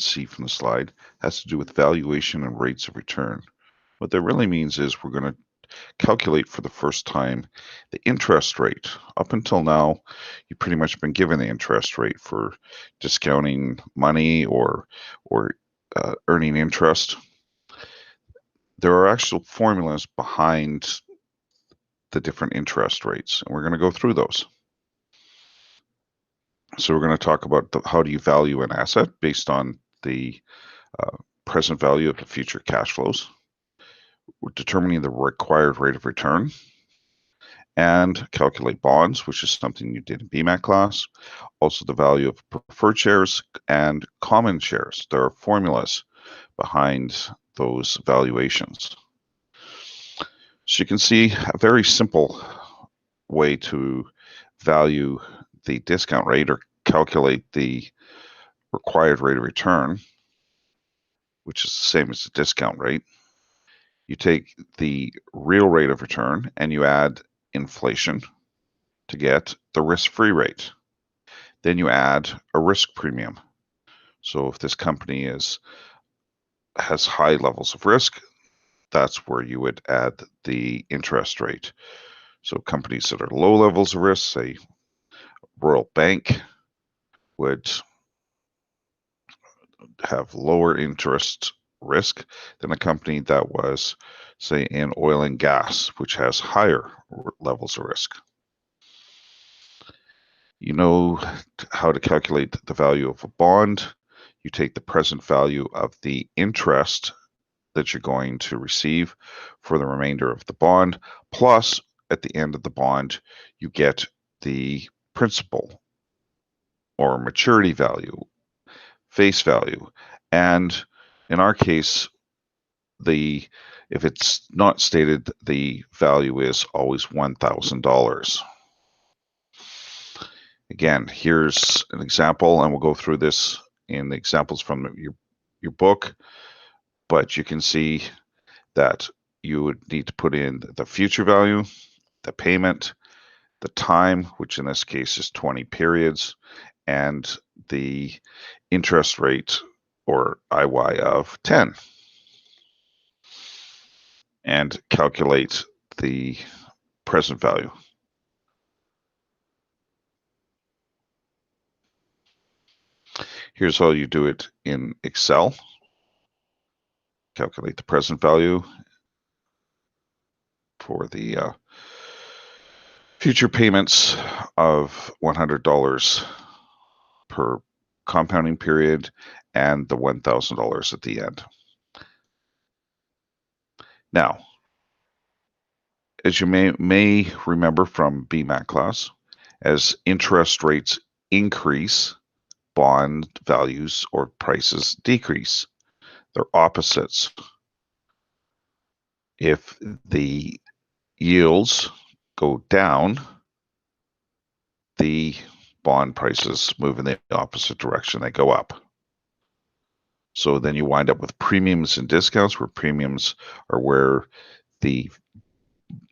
see from the slide has to do with valuation and rates of return. What that really means is we're going to calculate for the first time the interest rate. Up until now, you've pretty much been given the interest rate for discounting money or earning interest. There are actual formulas behind the different interest rates, and we're going to go through those. So we're going to talk about how do you value an asset based on the present value of the future cash flows. We're determining the required rate of return and calculate bonds, which is something you did in BMAT class. Also the value of preferred shares and common shares. There are formulas behind those valuations. So you can see a very simple way to value the discount rate or calculate the required rate of return, which is the same as the discount rate. You take the real rate of return and you add inflation to get the risk-free rate. Then you add a risk premium. So if this company has high levels of risk, that's where you would add the interest rate. So companies that are low levels of risk, say Royal Bank, would have lower interest risk than a company that was, say, in oil and gas, which has higher levels of risk. You know how to calculate the value of a bond. You take the present value of the interest that you're going to receive for the remainder of the bond, plus at the end of the bond, you get the principal or maturity value, face value. And in our case, if it's not stated, the value is always $1,000. Again, here's an example, and we'll go through this in the examples from your book, but you can see that you would need to put in the future value, the payment, the time, which in this case is 20 periods, and the interest rate or IY of 10, and calculate the present value. Here's how you do it in Excel. Calculate the present value for the future payments of $100 per compounding period and the $1,000 at the end. Now, as you may remember from BMAT class, as interest rates increase, bond values or prices decrease. They're opposites. If the yields go down, the bond prices move in the opposite direction. They go up. So then you wind up with premiums and discounts, where premiums are where the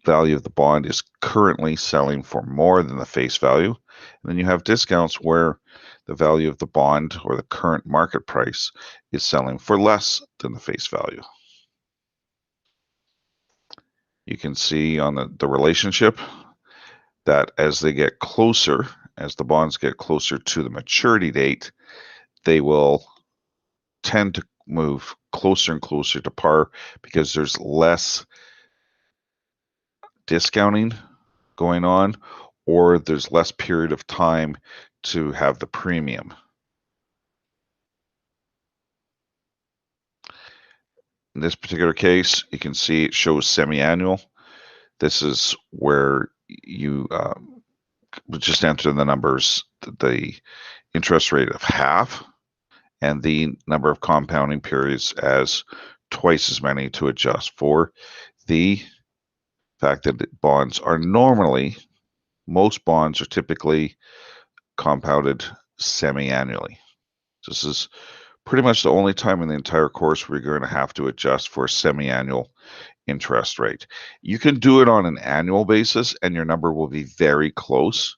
value of the bond is currently selling for more than the face value. And then you have discounts where the value of the bond or the current market price is selling for less than the face value. You can see on the relationship that as they get closer, as the bonds get closer to the maturity date, they will tend to move closer and closer to par because there's less discounting going on, or there's less period of time to have the premium. In this particular case, you can see it shows semi-annual. This is where you just enter the numbers, the interest rate of half, and the number of compounding periods as twice as many to adjust for the fact that bonds are normally, most bonds are typically compounded semi-annually. This is pretty much the only time in the entire course where you're going to have to adjust for a semi-annual interest rate. You can do it on an annual basis and your number will be very close,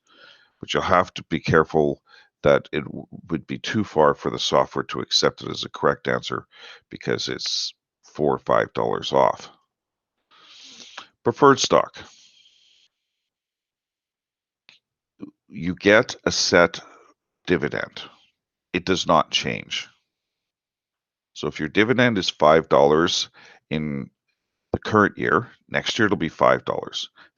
but you'll have to be careful that it would be too far for the software to accept it as a correct answer because it's $4 or $5 off. Preferred stock. You get a set dividend. It does not change. So if your dividend is $5 in the current year, next year it'll be $5.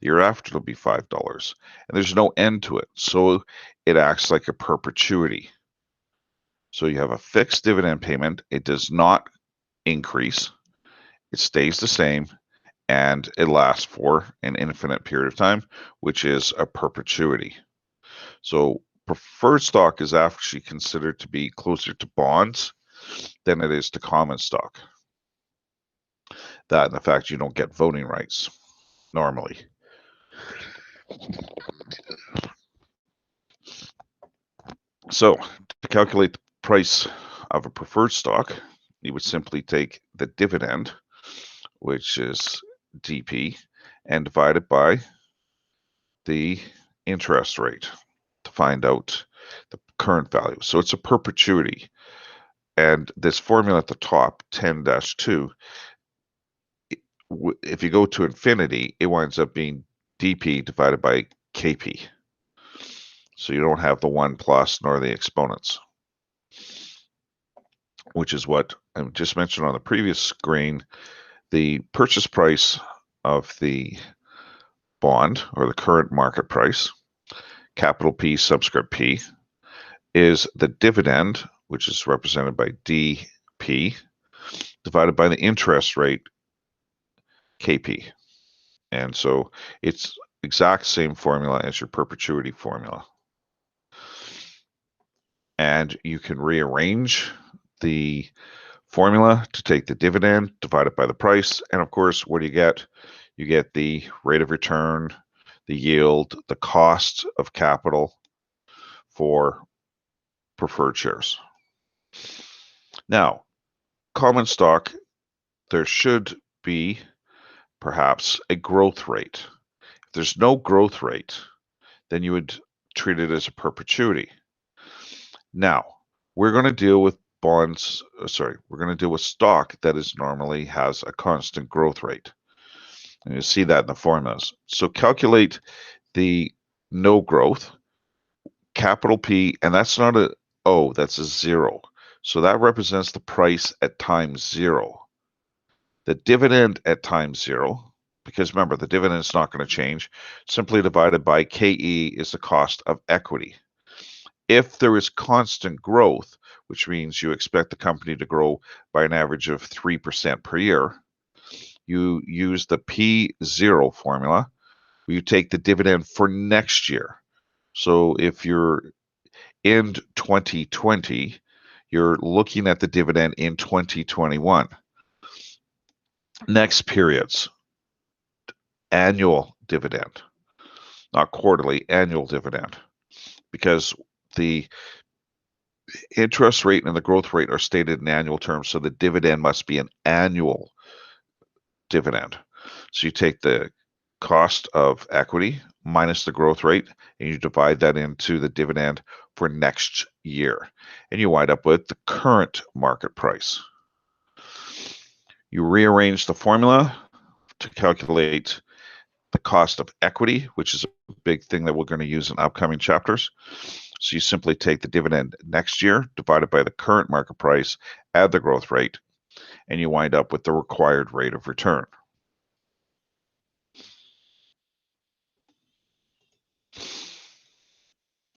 The year after it'll be $5. And there's no end to it. So it acts like a perpetuity. So you have a fixed dividend payment. It does not increase. It stays the same, and it lasts for an infinite period of time, which is a perpetuity. So preferred stock is actually considered to be closer to bonds than it is to common stock. That and the fact you don't get voting rights normally. So to calculate the price of a preferred stock, you would simply take the dividend, which is DP, and divide it by the interest rate to find out the current value. So it's a perpetuity. And this formula at the top, 10-2, if you go to infinity, it winds up being dP divided by kp. So you don't have the 1 plus nor the exponents, which is what I just mentioned on the previous screen. The purchase price of the bond, or the current market price, capital P subscript P, is the dividend, which is represented by dP, divided by the interest rate, kp. And so it's exact same formula as your perpetuity formula. And you can rearrange the formula to take the dividend, divide it by the price, and of course, what do you get? You get the rate of return, the yield, the cost of capital for preferred shares. Now, common stock, there should be perhaps a growth rate. If there's no growth rate, then you would treat it as a perpetuity. Now, we're going to deal with bonds, we're going to deal with stock that is normally has a constant growth rate. And you see that in the formulas. So calculate the no growth, capital P, and that's not a O, that's a 0. So that represents the price at time 0. The dividend at time 0, because remember, the dividend is not going to change, simply divided by KE is the cost of equity. If there is constant growth, which means you expect the company to grow by an average of 3% per year, you use the P0 formula. You take the dividend for next year. So if you're in 2020, you're looking at the dividend in 2021. Next periods, annual dividend, not quarterly, annual dividend, because the interest rate and the growth rate are stated in annual terms, so the dividend must be an annual dividend. So you take the cost of equity minus the growth rate, and you divide that into the dividend for next year, and you wind up with the current market price. You rearrange the formula to calculate the cost of equity, which is a big thing that we're going to use in upcoming chapters. So you simply take the dividend next year, divided by the current market price, add the growth rate, and you wind up with the required rate of return.